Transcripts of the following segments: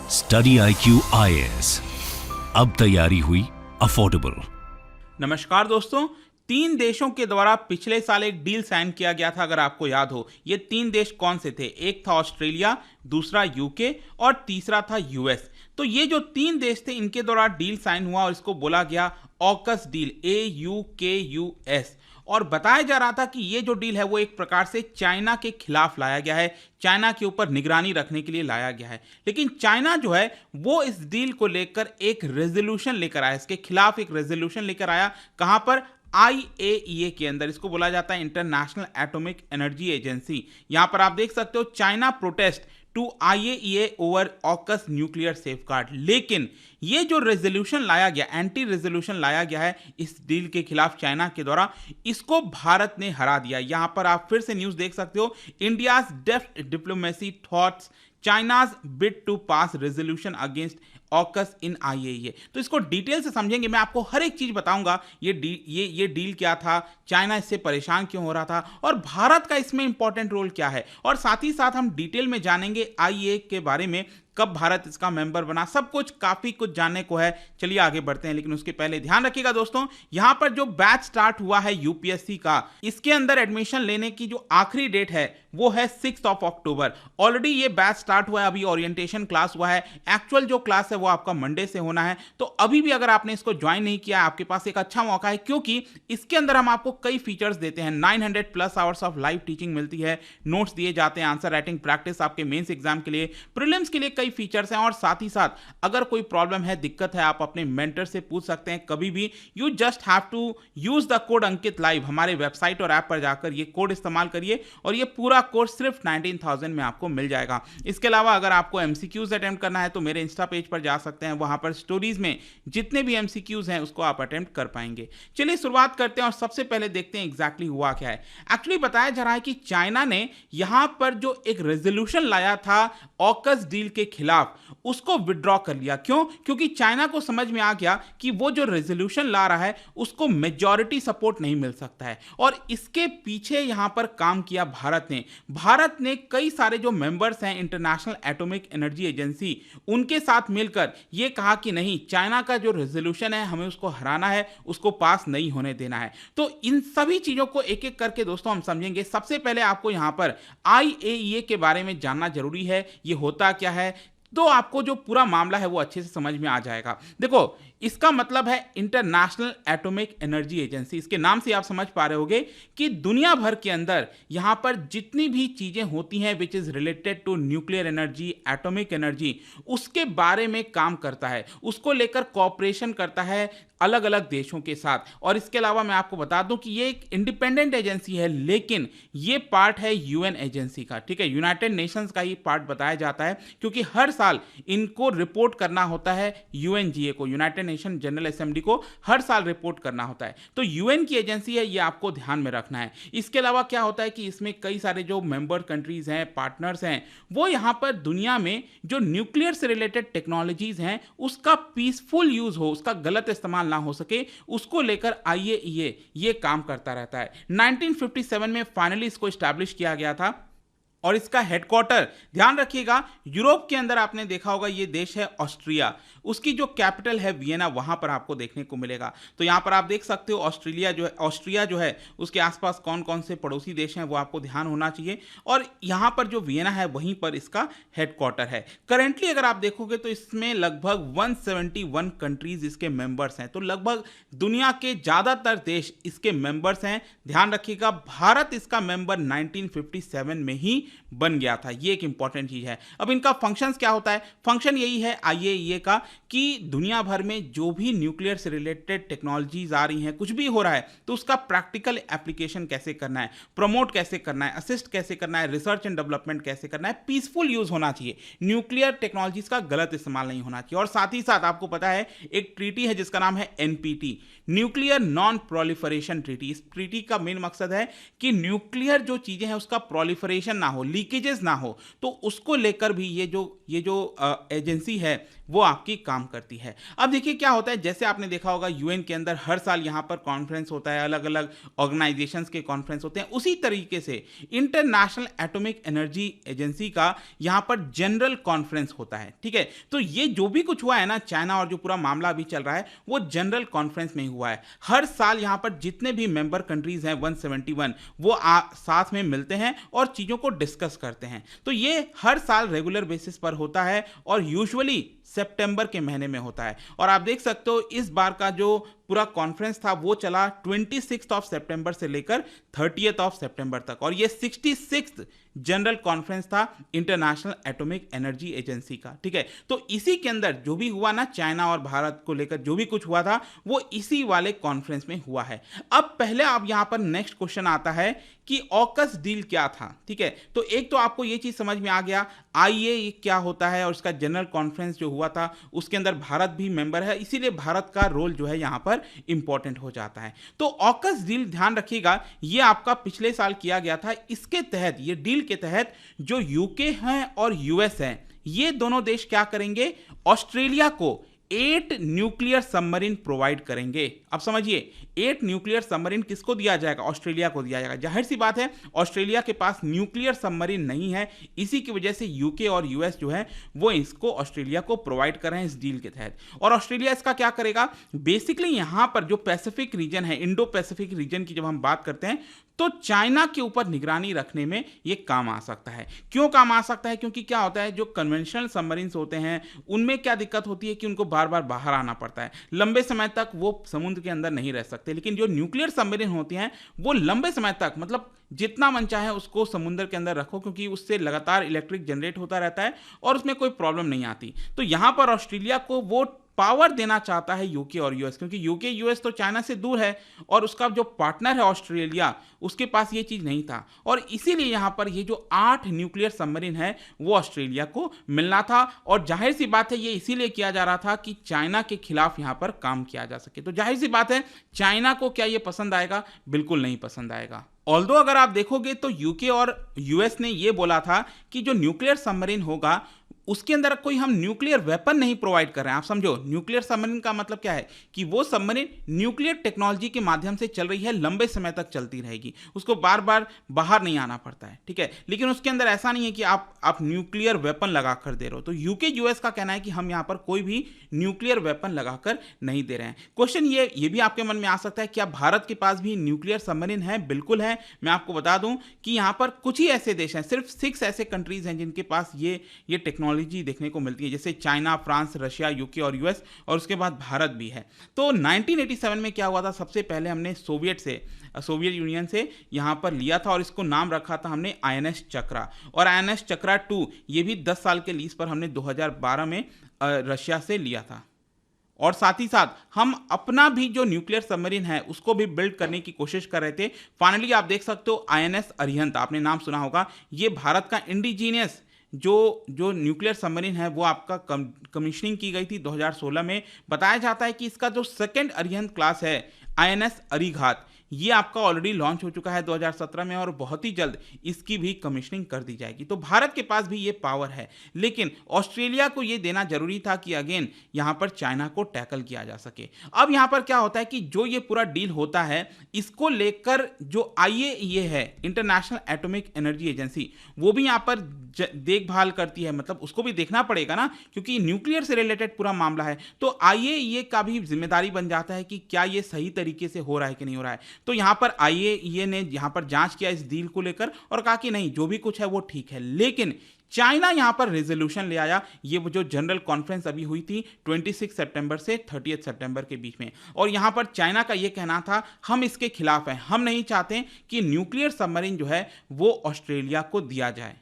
Study IQ IAS, अब तैयारी हुई अफोर्डेबल। नमस्कार दोस्तों, 3 देशों के द्वारा पिछले साल एक डील साइन किया गया था। अगर आपको याद हो, ये 3 देश कौन से थे? एक था ऑस्ट्रेलिया, दूसरा यूके और तीसरा था यूएस। तो ये जो 3 देश थे, इनके द्वारा डील साइन हुआ और इसको बोला गया ऑकस डील, AUKUS। और बताया जा रहा था कि ये जो डील है वो एक प्रकार से चाइना के खिलाफ लाया गया है, चाइना के ऊपर निगरानी रखने के लिए लाया गया है। लेकिन चाइना जो है वो इस डील को लेकर एक रेजोल्यूशन लेकर आया, इसके खिलाफ एक रेजोल्यूशन लेकर आया। कहां पर? IAEA के अंदर। इसको बोला जाता है इंटरनेशनल एटॉमिक एनर्जी एजेंसी। यहां पर आप देख सकते हो, China protest to IAEA over AUKUS nuclear safeguard. लेकिन ये जो रेजोल्यूशन लाया गया, एंटी रेजोल्यूशन लाया गया है इस डील के खिलाफ चाइना के द्वारा, इसको भारत ने हरा दिया। यहां पर आप फिर से न्यूज देख सकते हो, India's deft diplomacy thwarts China's bid to pass resolution against AUKUS in IAEA। तो इसको डिटेल से समझेंगे, मैं आपको हर एक चीज बताऊंगा। ये डील क्या था, चाइना इससे परेशान क्यों हो रहा था और भारत का इसमें इंपॉर्टेंट रोल क्या है, और साथ ही साथ हम डिटेल में जानेंगे IAEA के बारे में, कब भारत इसका मेंबर बना, सब कुछ काफी कुछ जानने को है। चलिए आगे बढ़ते हैं, लेकिन उसके पहले ध्यान रखिएगा दोस्तों, यहां पर जो बैच स्टार्ट हुआ है UPSC का, इसके अंदर एडमिशन लेने की जो आखिरी डेट है वो है 6 अक्टूबर। ऑलरेडी ये बैच स्टार्ट हुआ है, अभी ओरिएंटेशन क्लास हुआ है। एक्चुअल जो क्लास है वो आपका मंडे से होना है। तो अभी भी अगर आपने इसको ज्वाइन नहीं किया, आपके पास एक अच्छा मौका है, क्योंकि इसके अंदर हम आपको कई फीचर्स देते हैं। 900+ आवर्स ऑफ लाइव टीचिंग मिलती है, नोट्स दिए जाते हैं, आंसर राइटिंग प्रैक्टिस आपके मेंस एग्जाम के लिए, प्रीलिम्स के लिए कई फीचर्स हैं। और साथ ही साथ अगर कोई प्रॉब्लम है, दिक्कत है, आप अपने मेंटर से पूछ सकते हैं कभी भी। You just have to use the code Ankit live. हमारे वेबसाइट और ऐप पर जाकर ये कोड इस्तेमाल करिए और ये पूरा कोर्स सिर्फ 19,000 में आपको मिल जाएगा। इसके अलावा अगर आपको MCQs अटेम्प्ट करना है तो मेरे इंस्टा पेज पर जा सकते हैं, वहां पर स्टोरीज में जितने भी MCQs हैं उसको आप अटेम्प्ट कर पाएंगे। चलिए शुरुआत करते हैं और सबसे पहले देखते हैं एग्जैक्टली हुआ क्या है। एक्चुअली बताया जा रहा है कि चाइना ने यहां पर जो एक रेजोल्यूशन लाया था ऑकस डील के खिलाफ, उसको विड्रॉ कर लिया। क्यों? क्योंकि चाइना को समझ में आ गया कि वो जो रेजोल्यूशन ला रहा है उसको मेजॉरिटी सपोर्ट नहीं मिल सकता है, और इसके पीछे यहां पर काम किया भारत ने। भारत ने कई सारे जो मेंबर्स हैं इंटरनेशनल एटॉमिक एनर्जी एजेंसी, उनके साथ मिलकर यह कहा कि नहीं, चाइना का जो रेजोल्यूशन है हमें उसको हराना है, उसको पास नहीं होने देना है। तो इन सभी चीजों को एक एक करके दोस्तों हम समझेंगे। सबसे पहले आपको यहां पर IAEA के बारे में जानना जरूरी है, ये होता क्या है, तो आपको जो पूरा मामला है वो अच्छे से समझ में आ जाएगा। देखो, इसका मतलब है इंटरनेशनल एटॉमिक एनर्जी एजेंसी। इसके नाम से आप समझ पा रहे होंगे कि दुनिया भर के अंदर यहां पर जितनी भी चीजें होती हैं which is related to nuclear energy, atomic energy, उसके बारे में काम करता है, उसको लेकर कॉपरेशन करता है अलग अलग देशों के साथ। और इसके अलावा मैं आपको बता दूं कि ये एक इंडिपेंडेंट एजेंसी है, लेकिन ये पार्ट है UN एजेंसी का। ठीक है, यूनाइटेड नेशंस का ही पार्ट बताया जाता है, क्योंकि हर साल इनको रिपोर्ट करना होता है UNGA को, यूनाइटेड नेशन जनरल असेंबली को हर साल रिपोर्ट करना होता है। तो UN की एजेंसी है, ये आपको ध्यान में रखना है। इसके अलावा क्या होता है कि इसमें कई सारे जो मेंबर कंट्रीज हैं, पार्टनर्स हैं, वो यहां पर दुनिया में जो न्यूक्लियर से रिलेटेड टेक्नोलॉजीज हैं उसका पीसफुल यूज हो, उसका गलत इस्तेमाल ना हो सके, उसको लेकर IAEA ये काम करता रहता है। 1957 में फाइनली इसको एस्टैब्लिश किया गया था और इसका हेडक्वार्टर, ध्यान रखिएगा, यूरोप के अंदर आपने देखा होगा ये देश है ऑस्ट्रिया, उसकी जो कैपिटल है वियना, वहां पर आपको देखने को मिलेगा। तो यहां पर आप देख सकते हो ऑस्ट्रिया जो है उसके आसपास कौन कौन से पड़ोसी देश हैं वो आपको ध्यान होना चाहिए, और यहां पर जो वियना है वहीं पर इसका हेडक्वार्टर है। करेंटली अगर आप देखोगे तो इसमें लगभग 171 कंट्रीज इसके मेंबर्स हैं, तो लगभग दुनिया के ज्यादातर देश इसके मेंबर्स हैं। ध्यान रखिएगा, भारत इसका मेंबर 1957 में ही बन गया था, ये एक इंपॉर्टेंट चीज है। अब इनका फंक्शंस क्या होता है? फंक्शन यही है IAEA का कि दुनिया भर में जो भी न्यूक्लियर से रिलेटेड टेक्नोलॉजीज आ रही हैं, कुछ भी हो रहा है, तो उसका प्रैक्टिकल एप्लीकेशन कैसे करना है, प्रमोट कैसे करना है, असिस्ट कैसे करना है, रिसर्च एंड डेवलपमेंट कैसे करना है, पीसफुल यूज होना चाहिए, न्यूक्लियर टेक्नोलॉजीज का गलत इस्तेमाल नहीं होना चाहिए। और साथ ही साथ आपको पता है एक ट्रीटी है जिसका नाम है NPT, nuclear non proliferation treaty. इस ट्रीटी का मेन मकसद है कि न्यूक्लियर जो चीजें हैं उसका प्रोलिफरेशन ना हो, लीकेजेस ना हो, तो उसको लेकर भी ये जो एजेंसी है वो आपकी काम करती है। अब देखिए क्या होता है, जैसे आपने देखा होगा यूएन के अंदर हर साल यहाँ पर कॉन्फ्रेंस होता है, अलग अलग ऑर्गेनाइजेशंस के कॉन्फ्रेंस होते हैं, उसी तरीके से इंटरनेशनल एटॉमिक एनर्जी एजेंसी का यहाँ पर जनरल कॉन्फ्रेंस होता है। ठीक है, तो ये जो भी कुछ हुआ है ना, चाइना और जो पूरा मामला अभी चल रहा है वो जनरल कॉन्फ्रेंस में हुआ है। हर साल यहाँ पर जितने भी मेंबर कंट्रीज हैं 171 वो साथ में मिलते हैं और चीज़ों को डिस्कस करते हैं। तो ये हर साल रेगुलर बेसिस पर होता है और यूजुअली सितंबर के महीने में होता है। और आप देख सकते हो इस बार का जो पूरा कॉन्फ्रेंस था वो चला 26 सितंबर से लेकर 30 सितंबर तक, और ये 66th जनरल कॉन्फ्रेंस था इंटरनेशनल एटॉमिक एनर्जी एजेंसी का। ठीक है, तो इसी के अंदर जो भी हुआ ना, चाइना और भारत को लेकर जो भी कुछ हुआ था वो इसी वाले कॉन्फ्रेंस में हुआ है। अब पहले आप यहां पर नेक्स्ट क्वेश्चन आता है कि ऑकस डील क्या था। ठीक है, तो एक तो आपको ये चीज समझ में आ गया आईए क्या होता है, और उसका जनरल कॉन्फ्रेंस जो हुआ था उसके अंदर भारत भी मेंबर है, इसीलिए भारत का रोल जो है यहां पर इंपॉर्टेंट हो जाता है। तो ऑकस डील ध्यान रखिएगा, ये आपका पिछले साल किया गया था। इसके तहत, ये डील के तहत जो यूके हैं और यूएस हैं, ये दोनों देश क्या करेंगे, ऑस्ट्रेलिया को 8 न्यूक्लियर सबमरीन प्रोवाइड करेंगे। अब समझिए 8 न्यूक्लियर सबमरीन किसको दिया जाएगा, ऑस्ट्रेलिया को दिया जाएगा। जाहिर सी बात है ऑस्ट्रेलिया के पास न्यूक्लियर सबमरीन नहीं है, इसी की वजह से यूके और यूएस जो है वो इसको ऑस्ट्रेलिया को प्रोवाइड कर रहे हैं इस डील के तहत। और ऑस्ट्रेलिया इसका क्या करेगा, बेसिकली यहां पर जो पैसिफिक रीजन है, इंडो पैसिफिक रीजन की जब हम बात करते हैं तो चाइना के ऊपर निगरानी रखने में ये काम आ सकता है। क्यों काम आ सकता है, क्योंकि क्या होता है जो कन्वेंशनल सबमरीन्स होते हैं उनमें क्या दिक्कत होती है कि उनको बार बार बाहर आना पड़ता है, लंबे समय तक वो समुद्र के अंदर नहीं रह सकते। लेकिन जो न्यूक्लियर सबमरीन होती हैं वो लंबे समय तक, मतलब जितना मन चाहे उसको समुद्र के अंदर रखो, क्योंकि उससे लगातार इलेक्ट्रिक जनरेट होता रहता है और उसमें कोई प्रॉब्लम नहीं आती। तो यहां पर ऑस्ट्रेलिया को वो पावर देना चाहता है यूके और यूएस, क्योंकि यूके यूएस तो चाइना से दूर है और उसका जो पार्टनर है ऑस्ट्रेलिया, उसके पास ये चीज नहीं था, और इसीलिए यहां पर ये जो 8 न्यूक्लियर सबमरीन है वो ऑस्ट्रेलिया को मिलना था। और जाहिर सी बात है ये इसीलिए किया जा रहा था कि चाइना के खिलाफ यहां पर काम किया जा सके। तो जाहिर सी बात है चाइना को क्या ये पसंद आएगा, बिल्कुल नहीं पसंद आएगा। ऑल्दो अगर आप देखोगे तो यूके और यूएस ने ये बोला था कि जो न्यूक्लियर सबमरीन होगा उसके अंदर कोई हम न्यूक्लियर वेपन नहीं प्रोवाइड कर रहे हैं। आप समझो न्यूक्लियर सबमरीन का मतलब क्या है कि वो सबमरीन न्यूक्लियर टेक्नोलॉजी के माध्यम से चल रही है, लंबे समय तक चलती रहेगी, उसको बार बार बाहर नहीं आना पड़ता है। ठीक है, लेकिन उसके अंदर ऐसा नहीं है कि आप न्यूक्लियर वेपन लगा कर दे रहे हो। तो यूके यूएस का कहना है कि हम यहाँ पर कोई भी न्यूक्लियर वेपन लगाकर नहीं दे रहे हैं। क्वेश्चन ये भी आपके मन में आ सकता है क्या भारत के पास भी न्यूक्लियर सबमरीन है? बिल्कुल है। मैं आपको बता दूं कि यहाँ पर कुछ ही ऐसे देश हैं, सिर्फ 6 ऐसे कंट्रीज हैं जिनके पास ये टेक्नोलॉजी देखने को मिलती है, जैसे चाइना, फ्रांस, रशिया, यूके और यूएस, और उसके बाद भारत भी है। तो 1987 में क्या हुआ था, सबसे पहले हमने सोवियत यूनियन से यहां पर लिया था और इसको नाम रखा था हमने INS चक्रा, और INS चक्रा 2 ये भी 10 साल के लीज पर हमने 2012 में रशिया से लिया था। और साथ ही साथ हम अपना भी जो न्यूक्लियर सबमरीन है उसको भी बिल्ड करने की कोशिश कर रहे थे। फाइनली आप देख सकते हो INS अरिहंत, आपने नाम सुना होगा, ये भारत का इंडिजीनियस जो न्यूक्लियर सबमरीन है वो आपका कमीशनिंग की गई थी 2016 में। बताया जाता है कि इसका जो सेकंड अरिहंत क्लास है INS अरिघात, ये आपका ऑलरेडी लॉन्च हो चुका है 2017 में और बहुत ही जल्द इसकी भी कमीशनिंग कर दी जाएगी। तो भारत के पास भी ये पावर है, लेकिन ऑस्ट्रेलिया को ये देना जरूरी था कि अगेन यहाँ पर चाइना को टैकल किया जा सके। अब यहाँ पर क्या होता है कि जो ये पूरा डील होता है इसको लेकर जो IAEA है, इंटरनेशनल एटॉमिक एनर्जी एजेंसी, वो भी यहाँ पर देखभाल करती है, मतलब उसको भी देखना पड़ेगा ना, क्योंकि न्यूक्लियर से रिलेटेड पूरा मामला है। तो IAEA का भी जिम्मेदारी बन जाता है कि क्या ये सही तरीके से हो रहा है कि नहीं हो रहा है। तो यहां पर IAEA ने यहां पर जांच किया इस डील को लेकर और कहा कि नहीं, जो भी कुछ है वो ठीक है। लेकिन चाइना यहां पर रेजोल्यूशन ले आया, ये जो जनरल कॉन्फ्रेंस अभी हुई थी 26 सितंबर से 30 सितंबर के बीच में, और यहां पर चाइना का ये कहना था हम इसके खिलाफ हैं, हम नहीं चाहते कि न्यूक्लियर सबमरीन जो है वो ऑस्ट्रेलिया को दिया जाए।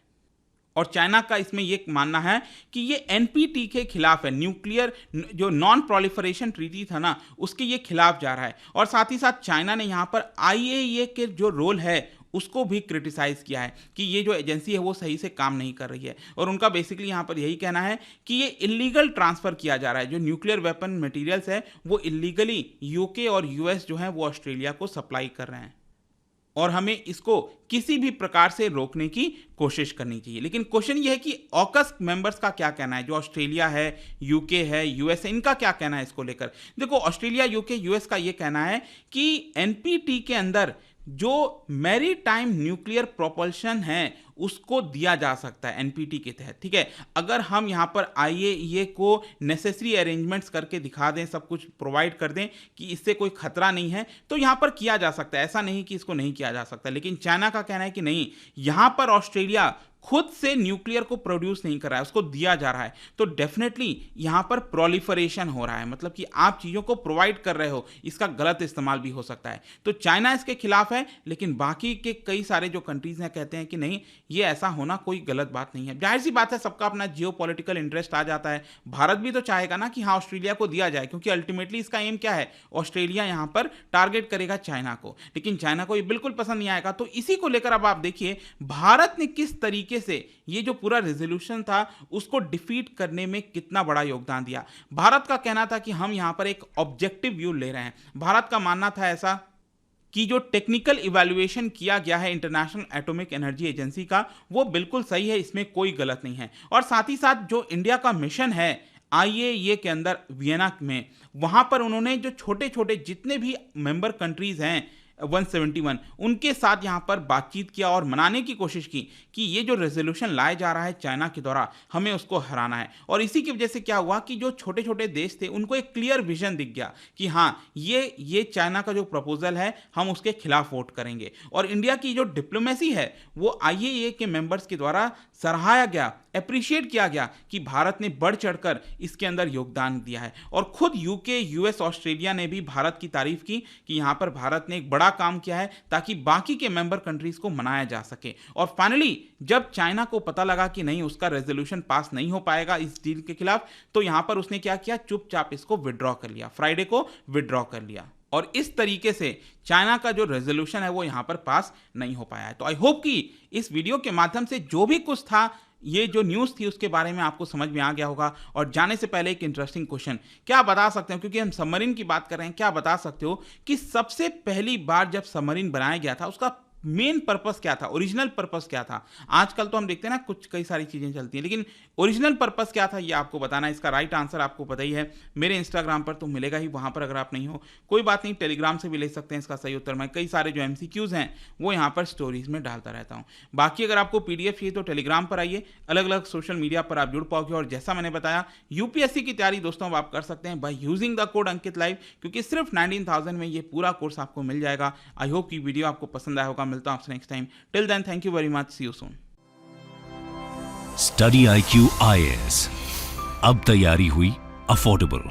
और चाइना का इसमें यह मानना है कि ये NPT के खिलाफ है, न्यूक्लियर जो नॉन प्रोलिफरेशन ट्रीटी था ना उसके ये खिलाफ जा रहा है। और साथ ही साथ चाइना ने यहाँ पर IAEA के जो रोल है उसको भी क्रिटिसाइज किया है कि ये जो एजेंसी है वो सही से काम नहीं कर रही है, और उनका बेसिकली यहाँ पर यही कहना है कि ये इलीगल ट्रांसफर किया जा रहा है, जो न्यूक्लियर वेपन मटेरियल्स है वो इलीगली यूके और US जो है वो ऑस्ट्रेलिया को सप्लाई कर रहे हैं। और हमें इसको किसी भी प्रकार से रोकने की कोशिश करनी चाहिए। लेकिन क्वेश्चन ये है कि ऑकस मेंबर्स का क्या कहना है, जो ऑस्ट्रेलिया है, यूके है, यूएस है, इनका क्या कहना है इसको लेकर। देखो, ऑस्ट्रेलिया, यूके, यूएस का ये कहना है कि एनपीटी के अंदर जो मैरीटाइम न्यूक्लियर प्रोपल्शन है उसको दिया जा सकता है एनपीटी के तहत, ठीक है। अगर हम यहाँ पर आईएईए को नेसेसरी अरेंजमेंट्स करके दिखा दें, सब कुछ प्रोवाइड कर दें कि इससे कोई खतरा नहीं है, तो यहाँ पर किया जा सकता है, ऐसा नहीं कि इसको नहीं किया जा सकता। लेकिन चाइना का कहना है कि नहीं, यहाँ पर ऑस्ट्रेलिया खुद से न्यूक्लियर को प्रोड्यूस नहीं कर रहा है, उसको दिया जा रहा है, तो डेफिनेटली यहां पर प्रोलिफरेशन हो रहा है, मतलब कि आप चीजों को प्रोवाइड कर रहे हो, इसका गलत इस्तेमाल भी हो सकता है। तो चाइना इसके खिलाफ है, लेकिन बाकी के कई सारे जो कंट्रीज हैं कहते हैं कि नहीं, ये ऐसा होना कोई गलत बात नहीं है। जाहिर सी बात है, सबका अपना जियोपॉलिटिकल इंटरेस्ट आ जाता है। भारत भी तो चाहेगा ना कि हाँ, ऑस्ट्रेलिया को दिया जाए, क्योंकि अल्टीमेटली इसका एम क्या है, ऑस्ट्रेलिया यहां पर टारगेट करेगा चाइना को, लेकिन चाइना को ये बिल्कुल पसंद नहीं आएगा। तो इसी को लेकर अब आप देखिए भारत ने किस तरीके से ये जो पूरा रेजोल्यूशन था उसको डिफीट करने में कितना बड़ा योगदान दिया। भारत का कहना था कि हम यहां पर एक ऑब्जेक्टिव व्यू ले रहे हैं। भारत का मानना था ऐसा कि जो टेक्निकल इवैल्यूएशन किया गया है इंटरनेशनल एटॉमिक एनर्जी एजेंसी का, वो बिल्कुल सही है, इसमें कोई गलत नहीं है। और साथ ही साथ जो इंडिया का मिशन है आईएईए के अंदर वियना में, वहां पर उन्होंने जो छोटे छोटे जितने भी मेंबर कंट्रीज हैं 171, उनके साथ यहां पर बातचीत किया और मनाने की कोशिश की कि ये जो रेजोल्यूशन लाया जा रहा है चाइना के द्वारा, हमें उसको हराना है। और इसी की वजह से क्या हुआ कि जो छोटे छोटे देश थे उनको एक क्लियर विजन दिख गया कि हाँ, ये चाइना का जो प्रपोजल है हम उसके खिलाफ वोट करेंगे। और इंडिया की जो डिप्लोमेसी है वो आईएईए के मेंबर्स के द्वारा सराहाया गया, अप्रिशिएट किया गया कि भारत ने बढ़ चढ़कर इसके अंदर योगदान दिया है। और खुद यूके, यूएस, ऑस्ट्रेलिया ने भी भारत की तारीफ की कि यहां पर भारत ने एक बड़ा काम किया है ताकि बाकी के मेंबर कंट्रीज को मनाया जा सके। और फाइनली जब चाइना को पता लगा कि नहीं, उसका रेजोल्यूशन पास नहीं हो पाएगा इस डील के खिलाफ, तो यहां पर उसने क्या किया, चुपचाप इसको विड्रॉ कर लिया, फ्राइडे को विड्रॉ कर लिया। और इस तरीके से चाइना का जो रेजोल्यूशन है वो यहां पर पास नहीं हो पाया है। तो आई होप कि इस वीडियो के माध्यम से जो भी कुछ था, ये जो न्यूज़ थी उसके बारे में आपको समझ में आ गया होगा। और जाने से पहले एक इंटरेस्टिंग क्वेश्चन, क्या बता सकते हो, क्योंकि हम सबमरीन की बात कर रहे हैं, क्या बता सकते हो कि सबसे पहली बार जब सबमरीन बनाया गया था उसका मेन पर्पस क्या था, ओरिजिनल पर्पस क्या था? आजकल तो हम देखते हैं ना कुछ कई सारी चीजें चलती हैं, लेकिन ओरिजिनल पर्पस क्या था ये आपको बताना है। इसका राइट आंसर आपको पता ही है, मेरे इंस्टाग्राम पर तो मिलेगा ही, वहां पर अगर आप नहीं हो कोई बात नहीं, टेलीग्राम से भी ले सकते हैं इसका सही उत्तर। मैं कई सारे जो एमसीक्यूज हैं वो यहाँ पर स्टोरीज में डालता रहता हूँ। बाकी अगर आपको पीडीएफ चाहिए तो टेलीग्राम पर आइए, अलग अलग सोशल मीडिया पर आप जुड़ पाओगे। और जैसा मैंने बताया, यूपीएससी की तैयारी दोस्तों अब आप कर सकते हैं by using the code Ankit live, क्योंकि सिर्फ 19,000 में ये पूरा कोर्स आपको मिल जाएगा। आई होप की वीडियो आपको पसंद आया होगा। मिलता हूं आपसे next time. Till then, thank you very much, see you soon. Study IQ IAS, अब तैयारी हुई अफोर्डेबल।